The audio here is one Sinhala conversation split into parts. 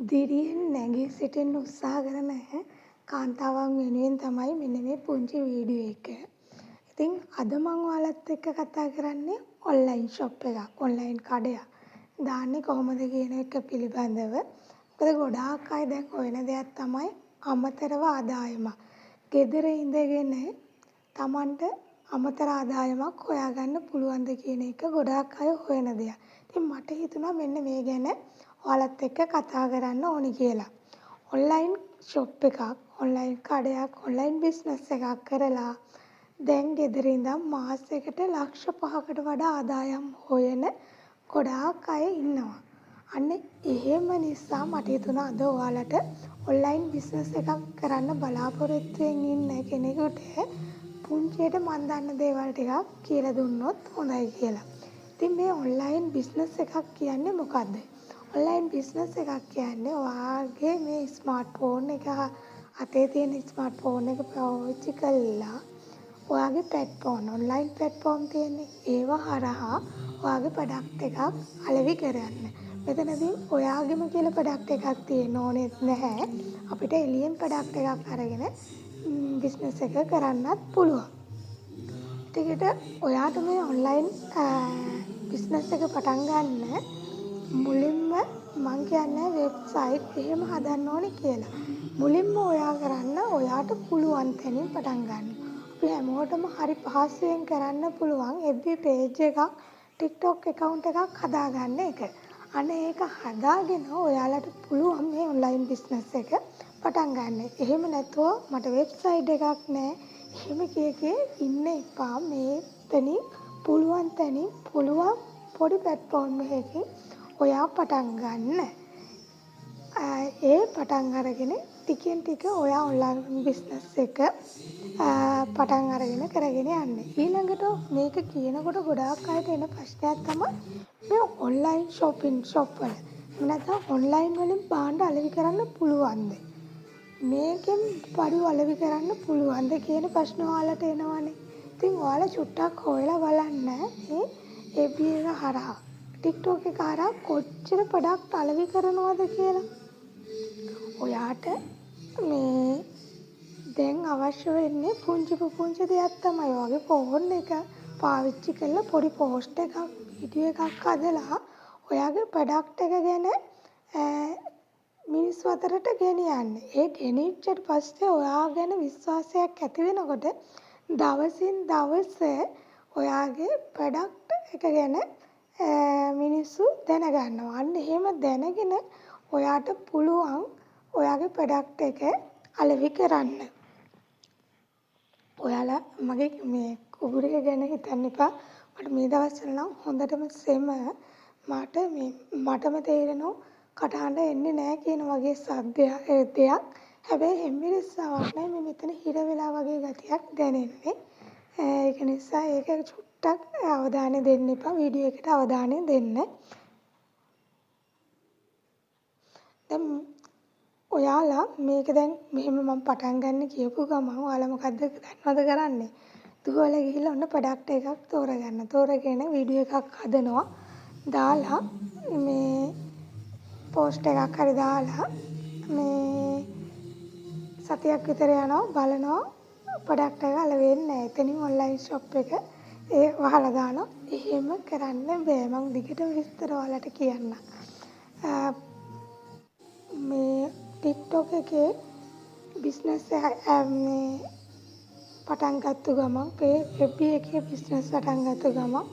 දිරියෙන් නැගී සිටින්න උත්සාහ කරන කාන්තාවන් වෙනුවෙන් තමයි මෙන්න මේ පුංචි වීඩියෝ එක. ඉතින් අද මම ඔයාලත් එක්ක කතා කරන්නේ ඔන්ලයින් ෂොප් එකක්, ඔන්ලයින් කඩයක් දාන්නේ කොහොමද කියන එක පිළිබඳව. මොකද ගොඩාක් අය දැන් හොයන දෙයක් තමයි අමතරව ආදායමක්. ගෙදර ඉඳගෙන Tamanට අමතර ආදායමක් හොයාගන්න පුළුවන්ද කියන එක ගොඩාක් අය හොයන දෙයක්. ඉතින් මට හිතුණා මෙන්න මේ ගැන ඔයාලත් එක්ක කතා කරන්න ඕනි කියලා. ඔන්ලයින් ෂොප් එකක්, ඔන්ලයින් කඩයක්, ඔන්ලයින් බිස්නස් එකක් කරලා දැන් ගෙදර ඉඳන් මාසයකට ලක්ෂ 5කට වඩා ආදායම් හොයන ගොඩාක් අය ඉන්නවා. අන්න එහෙම නිසා මට හිතුණා අද ඔයාලට ඔන්ලයින් බිස්නස් එකක් කරන්න බලාපොරොත්තු වෙමින් ඉන්න කෙනෙකුට පුංචියට මන් දන්න දේවල් ටිකක් කියලා දුන්නොත් හොඳයි කියලා. ඉතින් මේ ඔන්ලයින් බිස්නස් එකක් කියන්නේ මොකද්ද? ඔන්ලයින් බිස්නස් එකක් කියන්නේ ඔයාගේ මේ ස්මාර්ට් ෆෝන් එක අතේ තියෙන ස්මාර්ට් ෆෝන් එක පාවිච්චි කරලා ඔයාගේ ප්ලැට්ෆෝම් ඔන්ලයින් ප්ලැට්ෆෝම් තියෙන්නේ ඒව හරහා ඔයාගේ ප්‍රොඩක්ට් එකක් අලෙවි කරන්න. මෙතනදී ඔයාගේම කියලා ප්‍රොඩක්ට් එකක් තියෙන්න ඕනෙත් නැහැ. අපිට එළියෙන් ප්‍රොඩක්ට් එකක් අරගෙන බිස්නස් එක කරන්නත් පුළුවන්. ටිකට ඔයාට මේ ඔන්ලයින් බිස්නස් එක පටන් ගන්න මුලින්ම මං කියන්නේ වෙබ්සයිට් එහෙම හදන්න ඕනේ කියලා. මුලින්ම ඔයා කරන්න ඔයාට පුළුවන් තැනින් පටන් ගන්න. අපි හැමෝටම හරි පහසුවෙන් කරන්න පුළුවන් FB page එකක්, TikTok account එකක් හදාගන්න එක. අනේ ඒක හදාගෙන ඔයාලට පුළුවන් මේ ඔන්ලයින් බිස්නස් එක පටන් ගන්න. එහෙම නැතුව මට වෙබ්සයිට් එකක් නැහැ. එහෙම කීකේ ඉන්න එපා. මේ තැනින් පුළුවන් තැනින් පුළුවන් පොඩි ප්ලැට්ෆෝම් එකකින් ඔයා පටන් ගන්න. ඒ පටන් අරගෙන ටිකෙන් ටික ඔයා ඔන්ලයින් බිස්නස් එක පටන් අරගෙන කරගෙන යන්න. ඊළඟට මේක කියනකොට ගොඩාක් අයට එන ප්‍රශ්නයක් තමයි මේ ඔන්ලයින් ෂොප් වල නැත්නම් ඔන්ලයින් වලින් භාණ්ඩ අලෙවි කරන්න පුළුවන්ද? මේකෙන් බඩු අලෙවි කරන්න පුළුවන්ද කියන ප්‍රශ්න ඔයාලට එනවනේ. ඉතින් ඔයාලා චුට්ටක් හොයලා බලන්න මේ FB එක හරහා TikTok එක හරහා කොච්චර ප්‍රොඩක්ට් අලෙවි කරනවද කියලා. ඔයාට මේ දැන් අවශ්‍ය වෙන්නේ පුංචි දෙයක් තමයි. ඔයාගේ ෆෝන් එක පාවිච්චි කරලා පොඩි පෝස්ට් එකක්, වීඩියෝ එකක් හදලා ඔයාගේ ප්‍රොඩක්ට් එක ගැන මිනිස්සු අතරට ගෙනියන්න. ඒ ගෙනිච්චට පස්සේ ඔයා ගැන විශ්වාසයක් ඇති වෙනකොට දවසින් දවස ඔයාගේ ප්‍රොඩක්ට් එක ගැන මිනිස්සු දැනගන්නවා. අන්න එහෙම දැනගෙන ඔයාට පුළුවන් ඔයාගේ ප්‍රොඩක්ට් එක අලෙවි කරන්න. ඔයාලා මගේ මේ කුඹුරක ගැන හිතන්න එපා. මට මේ දවස්වල නම් හොඳටම මටම තේරෙනවා කටහඬ එන්නේ නැහැ කියන වගේ දෙයක්. හැබැයි හෙම්බිරිස්සාවක් නැහැ. මේ මෙතන හිර වෙලා වගේ ගතියක් දැනෙන්නේ. ඒක නිසා ඒක චුට්ටක් අවධානය දෙන්න එපා. වීඩියෝ එකට අවධානය දෙන්න. දැන් ඔයාලා මේක දැන් මෙහෙම මම පටන් ගන්න කියපු ගමන් ඔයාලා මොකද්ද දන්නවද කරන්නේ? දුවලා ගිහිල්ලා ඔන්න ප්‍රොඩක්ට් එකක් තෝරගන්න. තෝරගෙන වීඩියෝ එකක් හදනවා. දාලා මේ පෝස්ට් එකක් හරි දාලා මේ සතියක් විතර යනවා බලනවා ප්‍රොඩක්ට් එක අලෙවෙන්නේ නැහැ. එතනින් ඔන්ලයින් ෂොප් එක ඒ වහලා දානවා. එහෙම කරන්න බෑ. මම දිගට විස්තර ඔයාලට කියන්නම්. මේ TikTok එකේ බිස්නස් මේ පටන් ගත්ත ගමන් FB එකේ බිස්නස් පටන් ගත්ත ගමන්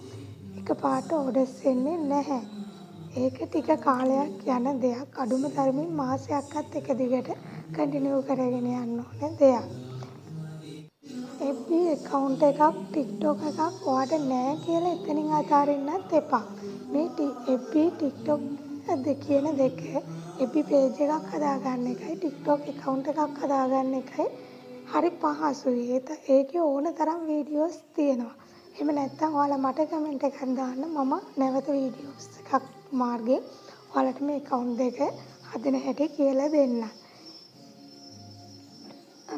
එකපාරට ඕඩර්ස් එන්නේ නැහැ. ඒක ටික කාලයක් යන දෙයක්. අඩුම තරමින් මාසයක්වත් එක දිගට කන්ටිනියු කරගෙන යන්න ඕනේ දෙයක්. FB account එකක්, TikTok එකක් ඔයාට නැහැ කියලා එතනින් අතාරින්නත් එපා. මේ FB TikTok කියන දෙක FB page එකක් හදාගන්න එකයි TikTok account එකක් හදාගන්න එකයි හරි පහසුයි. ඒකේ ඕන තරම් වීඩියෝස් තියෙනවා. එහෙම නැත්නම් ඔයාලා මට කමෙන්ට් එකක් දාන්න මම නැවත වීඩියෝස් එකක් මාර්ගයෙන් ඔයාලට මේ account එක හදන හැටි කියලා දෙන්න.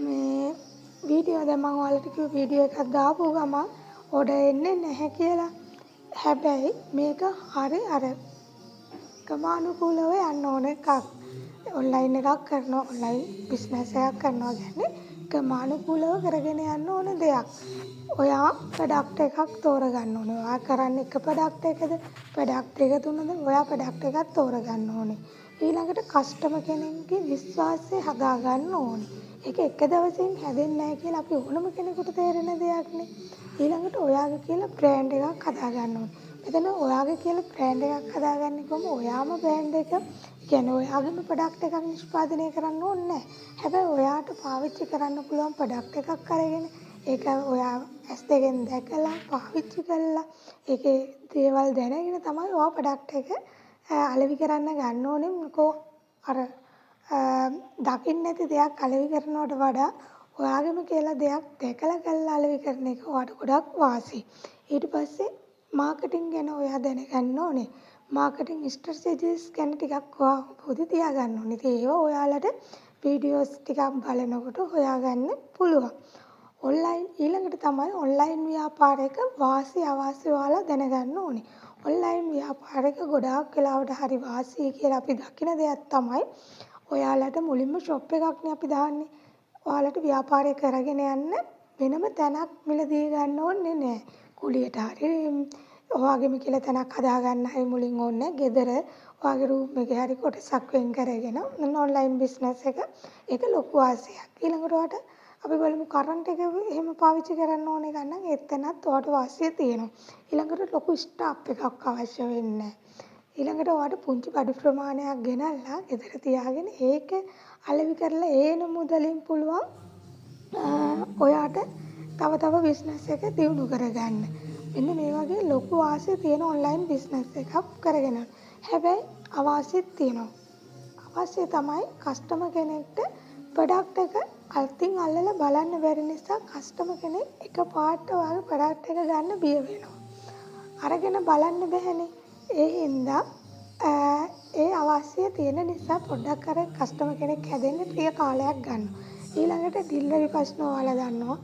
මේ වීඩියෝ දැන් මම ඔයාලට කිව්ව වීඩියෝ එකක් දාපු ගමන් ඕඩර් එන්නේ නැහැ කියලා. හැබැයි මේක හරි අර ක්‍රමානුකූලව යන්න ඕන එකක්. ඔන්ලයින් එකක් කරනවා ඔන්ලයින් බිස්නස් එකක් කරනවා කියන්නේ ක්‍රමානුකූලව කරගෙන යන්න ඕන දෙයක්. ඔයා ප්‍රොඩක්ට් එකක් තෝරගන්න ඕනේ. ඔයා කරන්නේ එක ප්‍රොඩක්ට් එකද ප්‍රොඩක්ට් දෙක තුනද ඔයා ප්‍රොඩක්ට් එකක් තෝරගන්න ඕනේ. ඊළඟට කස්ටමර් කෙනෙක්ගේ විශ්වාසය හදාගන්න ඕනේ. ඒක එක දවසින් හැදෙන්නේ නැහැ කියලා අපි ඕනම කෙනෙකුට තේරෙන දෙයක්නේ. ඊළඟට ඔයාගේ කියලා බ්‍රෑන්ඩ් එකක් හදාගන්න ඕනේ. මෙතන ඔයාගේ කියලා බ්‍රෑන්ඩ් එකක් හදාගන්නේ කොහොම ඔයාම බ්‍රෑන්ඩ් එක කියන්නේ ඔයාගේම ප්‍රොඩක්ට් එකක් නිෂ්පාදනය කරන්න ඕනේ නැහැ. හැබැයි ඔයාට පාවිච්චි කරන්න පුළුවන් ප්‍රොඩක්ට් එකක් අරගෙන ඒක ඔයා ඇස් දෙකෙන් දැකලා පාවිච්චි කරලා ඒකේ දේවල් දැනගෙන තමයි ඔයා ප්‍රොඩක්ට් එක අලෙවි කරන්න ගන්න ඕනේ. මොකෝ අර දකින්න නැති දෙයක් අලෙවි කරනවට වඩා ඔයාගෙම කියලා දෙයක් දැකලා කරලා අලෙවි කරන එක ඔයාට ගොඩක් වාසි. ඊට පස්සේ මාකටිං ගැන ඔයා දැනගන්න ඕනේ. මාකටිං ස්ට්‍රැටජිස් ගැන ටිකක් ඔයා පොඩි තියාගන්න ඕනේ. ඉතින් ඒව ඔයාලට වීඩියෝස් ටිකක් බලනකොට හොයාගන්න පුළුවන්. ඔන්ලයින් ඊළඟට තමයි ඔන්ලයින් ව්‍යාපාරයක වාසි අවාසි ඔයාලා දැනගන්න ඕනේ. ඔන්ලයින් ව්‍යාපාරයක ගොඩාක් වෙලාවට හරි වාසි කියලා අපි දකින දෙයක් තමයි ඔයාලට මුලින්ම ෂොප් එකක්නේ අපි දාන්නේ. ඔයාලට ව්‍යාපාරය කරගෙන යන්න වෙනම තැනක් මිලදී ගන්න ඕනේ නැහැ. කුලියට හරි ඔයාගෙම කියලා තැනක් හදාගන්න හරි මුලින් ඕනේ. ගෙදර ඔයාගේ රූම් එකේ හරි කොටසක් වෙන් කරගෙන ඔන්ලයින් බිස්නස් එක ඒක ලොකු වාසියක්. ඊළඟට ඔයාට අපි බලමු කරන්ට් එක එහෙම පාවිච්චි කරන්න ඕනේ ගන්න එතනත් ඔයාට වාසිය තියෙනවා. ඊළඟට ලොකු ස්ටාෆ් එකක් අවශ්‍ය වෙන්නේ නැහැ. ඊළඟට ඔයාට පුංචි බඩු ප්‍රමාණයක් ගෙනල්ලා ගෙදර තියාගෙන ඒක අලෙවි කරලා ඒන මුදලින් පුළුවන් ඔයාට තව බිස්නස් එක දියුණු කරගන්න. මෙන්න මේ වගේ ලොකු වාසිය තියෙන ඔන්ලයින් බිස්නස් එකක් කරගෙන. හැබැයි අවාසියත් තියෙනවා. අවශ්‍ය තමයි කස්ටමර් කෙනෙක්ට ප්‍රොඩක්ට් එක අතින් අල්ලලා බලන්න බැරි නිසා කස්ටමර් කෙනෙක් එකපාරට ඔයාගේ ප්‍රොඩක්ට් එක ගන්න බිය වෙනවා. අරගෙන බලන්න බැහැනේ. ඒ හින්දා ඒ අවශ්‍ය තියෙන නිසා පොඩ්ඩක් අර කස්ටමර් කෙනෙක් හැදෙන්න ටික කාලයක් ගන්නවා. ඊළඟට ඩිලිවරි ප්‍රශ්න ඔයාලා දන්නවා.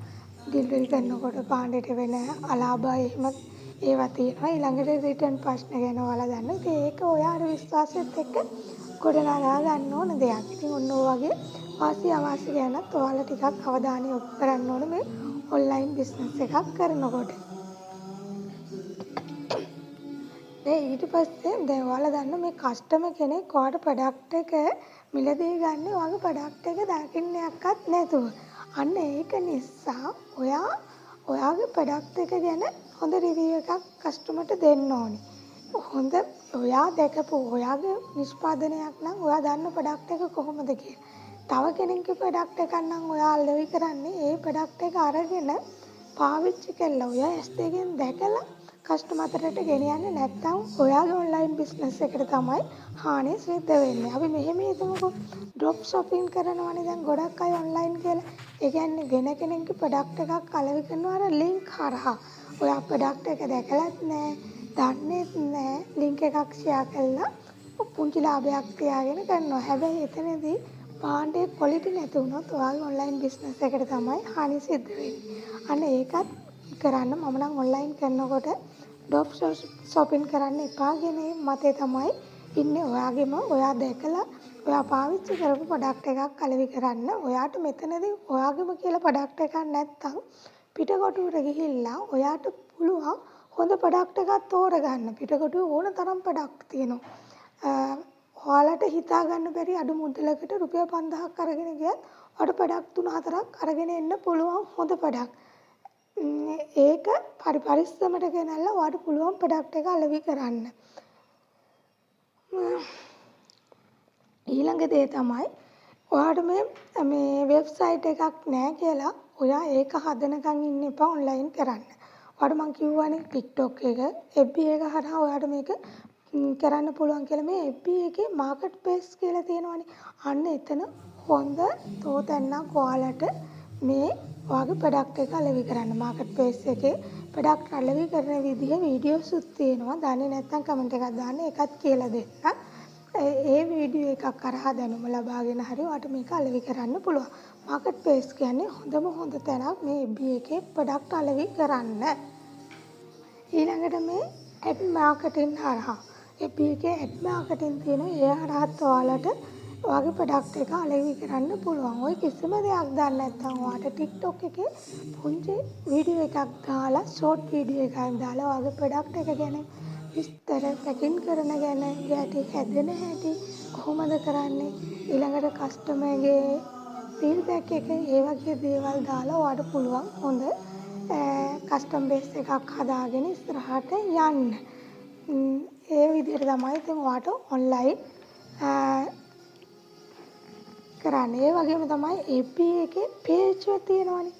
ඩිලිවරි කරනකොට පාණ්ඩේට වෙන අලාභ එහෙම ඒවා තියෙනවා. ඊළඟට රිටර්න් ප්‍රශ්න ගැන ඔයාලා දන්නවා. ඉතින් ඒක ඔයාගේ විශ්වාසයත් එක්ක ගොඩනගා ගන්න ඕන දෙයක්. ඉතින් ඔන්න ඔය වගේ වාසි අවාසි ගැනත් ඔයාලා ටිකක් අවධානය යොමු කරන්න ඕනේ මේ ඔන්ලයින් බිස්නස් එකක් කරනකොට. ඊට පස්සේ දැන් ඔයාලා දන්න මේ කස්ටමර් කෙනෙක් ඔයාට ප්‍රොඩක්ට් එක මිලදී ගන්න ඔයාගේ ප්‍රොඩක්ට් එක දකින්නයක්වත් නැතුව. අන්න ඒක නිසා ඔයාගේ ප්‍රොඩක්ට් එක ගැන හොඳ රිවිව් එකක් කස්ටමර්ට දෙන්න ඕනේ. හොඳ ඔයා දැකපු ඔයාගේ නිෂ්පාදනයක් නම් ඔයා දන්න ප්‍රොඩක්ට් එක කොහොමද කියලා. තව කෙනෙක්ගේ ප්‍රොඩක්ට් එකක් නම් ඔයා අලෙවි කරන්නේ ඒ ප්‍රොඩක්ට් එක අරගෙන පාවිච්චි කරලා ඔයා ඇස් දෙකෙන් දැකලා කස්ටමර් අතරට ගෙනියන්නේ නැත්නම් ඔයාගේ ඔන්ලයින් බිස්නස් එකට තමයි හානිය සිද්ධ වෙන්නේ. අපි මෙහෙම හිතමුකෝ ඩ්‍රොප් ෂොපින් කරනවානේ දැන් ගොඩක් අය ඔන්ලයින් කියලා. ඒ කියන්නේ වෙන කෙනෙක්ගේ ප්‍රොඩක්ට් එකක් අලෙවි කරනවා අර ලින්ක් හරහා. ඔයා ප්‍රොඩක්ට් එක දැකලත් නැහැ, දන්නේත් නැහැ. ලින්ක් එකක් ෂෙයා කළා පුංචි ලාභයක් තියාගෙන කරනවා. හැබැයි එතනදී පාණ්ඩේ ක්වොලිටි නැති වුණොත් ඔයාගේ ඔන්ලයින් බිස්නස් එකට තමයි හානිය සිද්ධ වෙන්නේ. අන්න ඒකත් කරන්න මම නම් ඔන්ලයින් කරනකොට ඩ්‍රොප් ෂොපින් කරන්න එපා කියන මතේ තමයි ඉන්නේ. ඔයාගෙම ඔයා දැකලා ඔයා පාවිච්චි කරපු ප්‍රොඩක්ට් එකක් අලෙවි කරන්න. ඔයාට මෙතනදී ඔයාගෙම කියලා ප්‍රොඩක්ට් එකක් නැත්තම් පිටකොටුවට ගිහිල්ලා ඔයාට පුළුවන් හොඳ ප්‍රොඩක්ට් එකක් තෝරගන්න. පිටකොටුවේ ඕන තරම් ප්‍රොඩක්ට් තියෙනවා. ඔයාලට හිතා ගන්න බැරි අඩු මුදලකට රුපියල් 5000ක් අරගෙන ගියත් ඔයාලට ප්‍රොඩක්ට් 3-4ක් අරගෙන එන්න පුළුවන් හොඳ ප්‍රොඩක්ට්. ඒක පරිස්සමට ගෙනල්ලා ඔයාලට පුළුවන් ප්‍රොඩක්ට් එක අලෙවි කරන්න. ඊළඟ දේ තමයි ඔයාට මේ වෙබ්සයිට් එකක් නැහැ කියලා ඔයා ඒක හදනකන් ඉන්න එපා ඔන්ලයින් කරන්න. ඔයාට මම කිව්වනේ TikTok එක, FB එක හරහා ඔයාට මේක කරන්න පුළුවන් කියලා. මේ FB එකේ මාකට් ප්ලේස් කියලා තියෙනවානේ. අන්න එතන හොඳ තෝතැන්නක් ඔයාලට මේ ඔයාගේ ප්‍රොඩක්ට් එක අලෙවි කරන්න. මාකට් ප්ලේස් එකේ ප්‍රොඩක්ට් අලෙවි කරන විදිහ වීඩියෝස්ුත් තියෙනවා. දන්නේ නැත්නම් කමෙන්ට් එකක් දාන්න ඒකත් කියලා දෙන්න. ඒ වීඩියෝ එකක් කරහා දැනුම ලබාගෙන හරි ඔයාට මේක අලෙවි කරන්න පුළුවන්. මාකට් ප්ලේස් කියන්නේ හොඳ තැනක් මේ FB එකේ ප්‍රොඩක්ට් අලෙවි කරන්න. ඊළඟට මේ ඇඩ් මාකටිං හරහා FB එකේ ඇඩ් මාකටිං තියෙනවා. ඒ හරහාත් ඔයාලට ඔයාගේ ප්‍රොඩක්ට් එක අලෙවි කරන්න පුළුවන්. ඔය කිසිම දෙයක් දන්නේ නැත්නම් ඔයාට TikTok එකේ පුංචි වීඩියෝ එකක් දාලා ෂෝට් වීඩියෝ එකක් දාලා ඔයාගේ ප්‍රොඩක්ට් එක ගැන විස්තර පැකින් කරන ගැන යටි හැදෙන හැටි කොහොමද කරන්නේ ඊළඟට කස්ටමර්ගේ ෆීඩ්බැක් එක ඒ වගේ දේවල් දාලා ඔයාට පුළුවන් හොඳ කස්ටම් බේස් එකක් හදාගෙන ඉස්සරහට යන්න. ඒ විදිහට තමයි ඉතින් ඔයාට ඔන්ලයින් කරන්නේ. ඒ වගේම තමයි FB එකේ පේජ් එක තියෙනවනේ.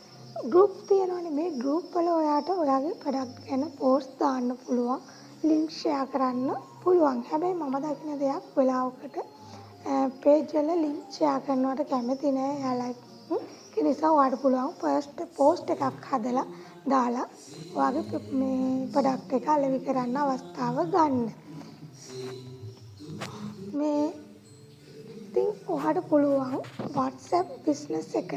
ගෲප් තියෙනවනේ. මේ ගෲප් වල ඔයාට ඔයාගේ ප්‍රොඩක්ට් ගැන පෝස්ට් දාන්න පුළුවන්. ලින්ක් ෂෙයා කරන්න පුළුවන්. හැබැයි මම දකින දෙයක් වෙලාවකට පේජ් වල ලින්ක් ෂෙයා කරනවට කැමති නෑ. එයාලා ඒ නිසා ඔයාට පුළුවන් ෆස්ට් පෝස්ට් එකක් හදලා දාලා ඔයාගේ මේ ප්‍රොඩක්ට් එක අලෙවි කරන්න අවස්ථාව ගන්න. මේ ඉතින් ඔයාට පුළුවන් WhatsApp business එක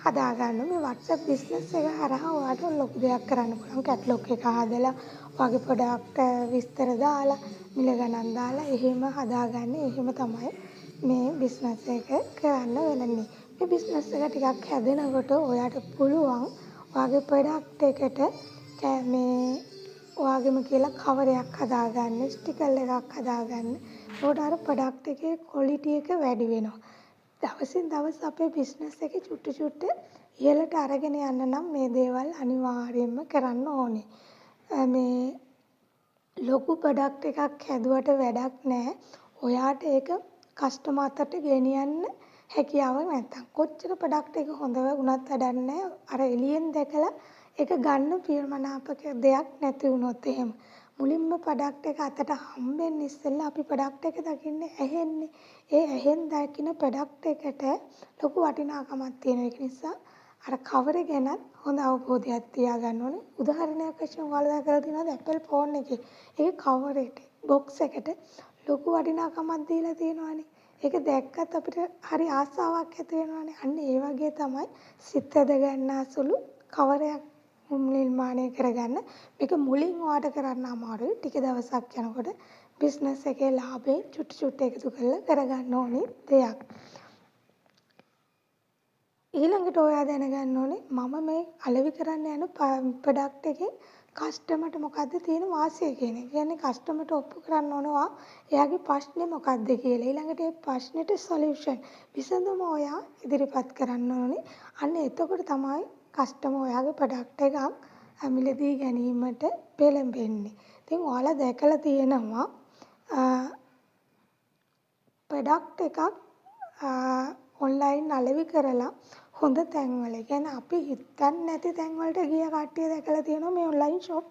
හදාගන්න. මේ WhatsApp business එක හරහා ඔයාට ලොකු දෙයක් කරන්න පුළුවන්. කැටලොග් එක හදලා ඔයාගේ ප්‍රොඩක්ට් විස්තර දාලා මිල ගණන් දාලා එහෙම හදාගන්න. එහෙම තමයි මේ බිස්නස් එක කරන්න වෙන්නේ. මේ බිස්නස් එක ටිකක් හැදෙනකොට ඔයාට පුළුවන් ඔයාගේ ප්‍රොඩක්ට් එකට මේ ඔයාගෙම කියලා කවරයක් හදාගන්න, ස්ටිකර් එකක් හදාගන්න. ඒකට අර ප්‍රොඩක්ට් එකේ ක්වොලිටි එක වැඩි වෙනවා. දවසින් දවස අපේ බිස්නස් එකේ චුට්ටු චුට්ටු ඉහළට අරගෙන යන්න නම් මේ දේවල් අනිවාර්යයෙන්ම කරන්න ඕනේ. මේ ලොකු ප්‍රොඩක්ට් එකක් හැදුවට වැඩක් නැහැ. ඔයාට ඒක කස්ටමර් අතට ගෙනියන්න හැකියාවක් නැත්තම් කොච්චර ප්‍රොඩක්ට් එක හොඳ වුණත් වැඩක් නැහැ. අර එළියෙන් දැකලා ඒක ගන්න ප්‍රියමනාපක දෙයක් නැති වුණොත් එහෙම. මුලින්ම ප්‍රොඩක්ට් එක අතට හම්බෙන්න ඉස්සෙල්ලා අපි ප්‍රොඩක්ට් එක දකින්නේ ඇහෙන්නේ. ඒ ඇහෙන් දකින ප්‍රොඩක්ට් එකට ලොකු වටිනාකමක් තියෙනවා. ඒක නිසා අර කවර ගැනත් හොඳ අවබෝධයක් තියාගන්න ඕනේ. උදාහරණයක් වශයෙන් ඔයාලා දැකලා තියෙනවද Apple ෆෝන් එකේ ඒ කවර එක බොක්ස් එකට ලොකු වටිනාකමක් දීලා තියෙනවානේ. ඒක දැක්කත් අපිට හරි ආසාවක් ඇති වෙනවානේ. අන්න ඒ වගේ තමයි සිත් ඇද ගන්නසුළු කවරයක් නිර්මාණය කරගන්න. මේක මුලින් ඔයාට කරන්න අමාරුයි. ටික දවසක් යනකොට බිස්නස් එකේ ලාභයෙන් චුට්ටු චුට්ටු එකතු කරලා කරගන්න ඕනේ දෙයක්. ඊළඟට ඔයා දැනගන්න ඕනේ මම මේ අලෙවි කරන්න යන ප්‍රොඩක්ට් එකේ කස්ටමර්ට මොකද්ද තියෙන වාසිය කියන එක. කියන්නේ කස්ටමර්ට ඔප්පු කරන්න ඕනවා එයාගේ ප්‍රශ්නේ මොකද්ද කියලා. ඊළඟට ඒ ප්‍රශ්නෙට සොලියුෂන් විසඳුම ඔයා ඉදිරිපත් කරන්න ඕනේ. අන්න එතකොට තමයි කස්ටමර් ඔයාගේ ප්‍රොඩක්ට් එකක් මිලදී ගැනීමට පෙළඹෙන්නේ. ඉතින් ඔයාලා දැකලා තියෙනවා ප්‍රොඩක්ට් එකක් ඔන්ලයින් අලෙවි කරලා හොඳ තැන්වල. කියන්නේ අපි හිතන්නේ නැති තැන්වලට ගිය කට්ටිය දැකලා තියෙනවා මේ ඔන්ලයින් ෂොප්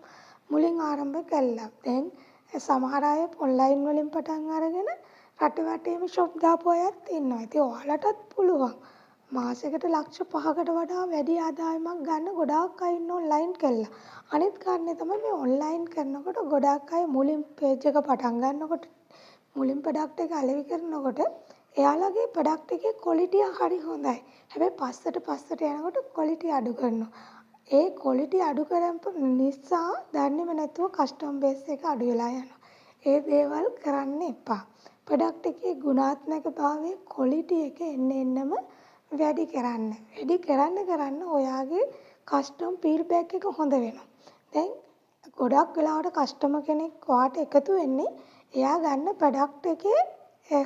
මුලින් ආරම්භ කළා. දැන් සමහර අය ඔන්ලයින් වලින් පටන් අරගෙන රට වටේම ෂොප් දාපු අයත් ඉන්නවා. ඉතින් ඔයාලටත් පුළුවන් මාසෙකට ලක්ෂ 5කට වඩා වැඩි ආදායමක් ගන්න ගොඩාක් අය ඉන්න ඔන්ලයින් කරලා. අනිත් කාරණේ තමයි මේ ඔන්ලයින් කරනකොට ගොඩාක් අය මුලින් පේජ් එක පටන් ගන්නකොට මුලින් ප්‍රොඩක්ට් එක අලෙවි කරනකොට එයාලගේ ප්‍රොඩක්ට් එකේ ක්වොලිටිය හරි හොඳයි. හැබැයි පස්සට යනකොට ක්වොලිටි අඩු කරනවා. ඒ ක්වොලිටි අඩු කරපු නිසා දන්නේම නැතුව කස්ටමර් බේස් එක අඩු වෙලා යනවා. ඒ දේවල් කරන්න එපා. ප්‍රොඩක්ට් එකේ ගුණාත්මකභාවයේ ක්වොලිටි එක එන්නම වැඩි කරන්න ඔයාගේ කස්ටමර් ෆීඩ්බැක් එක හොඳ වෙනවා. දැන් ගොඩක් වෙලාවට කස්ටමර් කෙනෙක් ඔයාට එකතු වෙන්නේ එයා ගන්න ප්‍රොඩක්ට් එකේ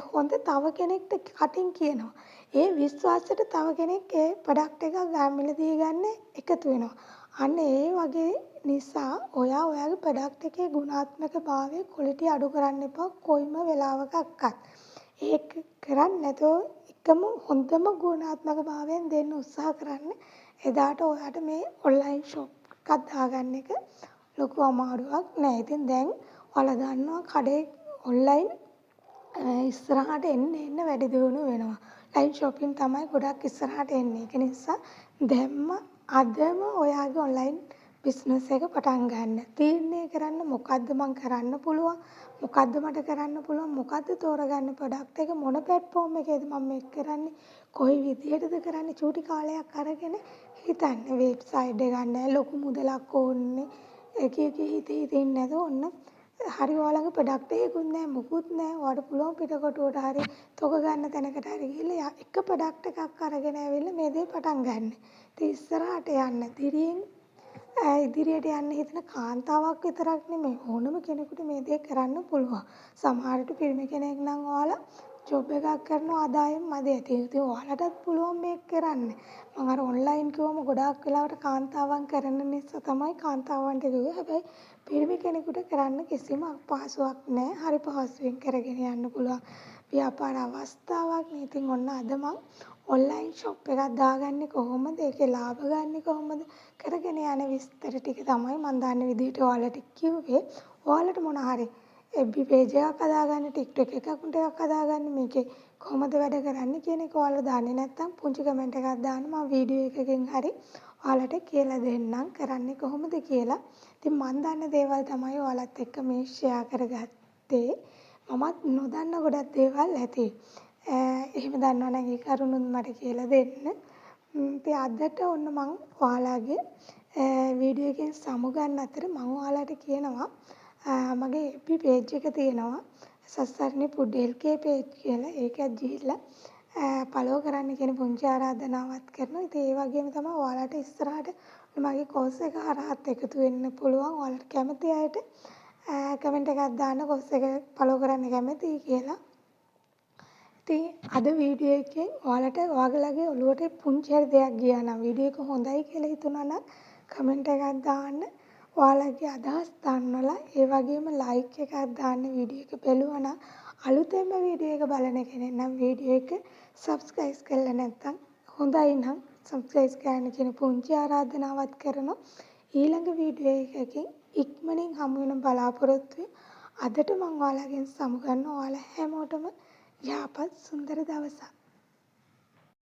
හොඳ තව කෙනෙක්ට කටින් කියනවා. ඒ විශ්වාසයට තව කෙනෙක් ඒ ප්‍රොඩක්ට් එක මිලදී ගන්න එකතු වෙනවා. අන්න ඒ වගේ නිසා ඔයාගේ ප්‍රොඩක්ට් එකේ ගුණාත්මකභාවය ක්වොලිටි අඩු කරන්න එපා කොයිම වෙලාවකවත්. ඒක කරන්නේ නැතුව එකම හොඳම ගුණාත්මකභාවයෙන් දෙන්න උත්සාහ කරන්න. එදාට ඔයාට මේ ඔන්ලයින් ෂොප් එකක් දාගන්න එක ලොකු අමාරුවක් නෑ. ඉතින් දැන් ඔයාලා දන්නවා කඩේ ඔන්ලයින් ඉස්සරහට එන්න වැඩි දියුණු වෙනවා. ලයිව් shopping තමයි ගොඩක් ඉස්සරහට එන්නේ. ඒක නිසා දැම්ම අදම ඔයාගේ ඔන්ලයින් බිස්නස් එක පටන් ගන්න. තීරණය කරන්න මොකද්ද මම කරන්න පුළුවන්? මොකද්ද මට කරන්න පුළුවන්? මොකද්ද තෝරගන්න ප්‍රොඩක්ට් එක මොන platform එකේද මම මේක කරන්නේ? කොයි විදිහටද කරන්නේ? චූටි කාලයක් අරගෙන හිතන්න. වෙබ්සයිට් එක ගන්න ලොකු මුදලක් ඕනේ. එක හිතින් නැද ඔන්න හරි ඔයාලගේ ප්‍රොඩක්ට් එකකුත් නැහැ මුකුත් නැහැ. ඔයාලට පුළුවන් පිටකොටුවට හරි තොග ගන්න තැනකට හරි ගිහලා එක ප්‍රොඩක්ට් එකක් අරගෙන ඇවිල්ලා මේ දේ පටන් ගන්න. ඉතින් ඉස්සරහට යන්න ඉදිරියට යන්න හිතන කාන්තාවක් විතරක් නෙමෙයි ඕනම කෙනෙකුට මේ දේ කරන්න පුළුවන්. සමහරට පිරිමි කෙනෙක් නම් ඔයාලා ජොබ් එකක් කරන ආදායම මදි ඇති. ඉතින් ඔයාලටත් පුළුවන් මේක කරන්න. මම අර ඔන්ලයින් කිව්වම ගොඩාක් වෙලාවට කාන්තාවන් කරන නිසා තමයි කාන්තාවන්ට කිව්වේ. හැබැයි පිරිමි කෙනෙකුට කරන්න කිසිම අපහසුයක් නැහැ. හරි පහසුවෙන් කරගෙන යන්න පුළුවන් ව්‍යාපාර අවස්ථාවක් නේ. ඉතින් ඔන්න අද මම ඔන්ලයින් ෂොප් එකක් දාගන්නේ කොහොමද? ඒකේ ලාභ ගන්නේ කොහොමද? කරගෙන යන විස්තර ටික තමයි මම දන්න විදිහට ඔයාලට කිව්වේ. ඔයාලට මොන හරි FB page එකක් හදාගන්න, TikTok account එකක් හදාගන්න මේකේ කොහොමද වැඩ කරන්නේ කියන එක ඔයාලා දන්නේ නැත්නම් පුංචි කමෙන්ට් එකක් දාන්න මම වීඩියෝ එකකින් හරි ඔයාලට කියලා දෙන්නම් කරන්නේ කොහොමද කියලා. ඉතින් මම දන්න දේවල් තමයි ඔයාලත් එක්ක මේ ෂෙයා කරගත්තේ. මමත් නොදන්න ගොඩක් දේවල් ඇති. එහෙම දන්නවනම් ඒ කරුණුත් මට කියලා දෙන්න. ඉතින් අදට ඔන්න මම ඔයාලගේ වීඩියෝ එකෙන් සමුගන්න අතර මම ඔයාලට කියනවා මගේ FB page එක තියෙනවා සස්සරණේ ෆුඩ් LK page කියලා. ඒකත් ගිහිල්ලා ෆලෝ කරන්න කියන පුංචි ආරාධනාවක් කරනවා. ඉතින් ඒ වගේම තමයි ඔයාලට ඉස්සරහට මගේ කෝස් එක හරහාත් එකතු වෙන්න පුළුවන්. ඔයාලට කැමති අයට කමෙන්ට් එකක් දාන්න කෝස් එක ෆලෝ කරන්න කැමතියි කියලා. ඉතින් අද වීඩියෝ එකෙන් ඔයාලට ඔයාලගේ ඔළුවට පුංචි හරි දෙයක් ගියා නම් වීඩියෝ එක හොඳයි කියලා හිතුණා නම් කමෙන්ට් එකක් දාන්න. ඔයාලගේ අදහස් දන්වලා ඒ වගේම ලයික් එකක් දාන්න වීඩියෝ එක බැලුවා නම් අලුතෙන්ම වීඩියෝ එක බලන කෙනෙක් නම් වීඩියෝ එක සබ්ස්ක්‍රයිබ් කරලා නැත්නම් හොඳයි නම් සබ්ස්ක්‍රයිබ් කරන්න කියන පුංචි ආරාධනාවක් කරනවා. ඊළඟ වීඩියෝ එකකින් ඉක්මනින් හමු වෙන බලාපොරොත්තු වෙමි. අදට මම ඔයාලගෙන් සමුගන්නවා. ඔයාලා හැමෝටම යහපත් සුන්දර දවසක්.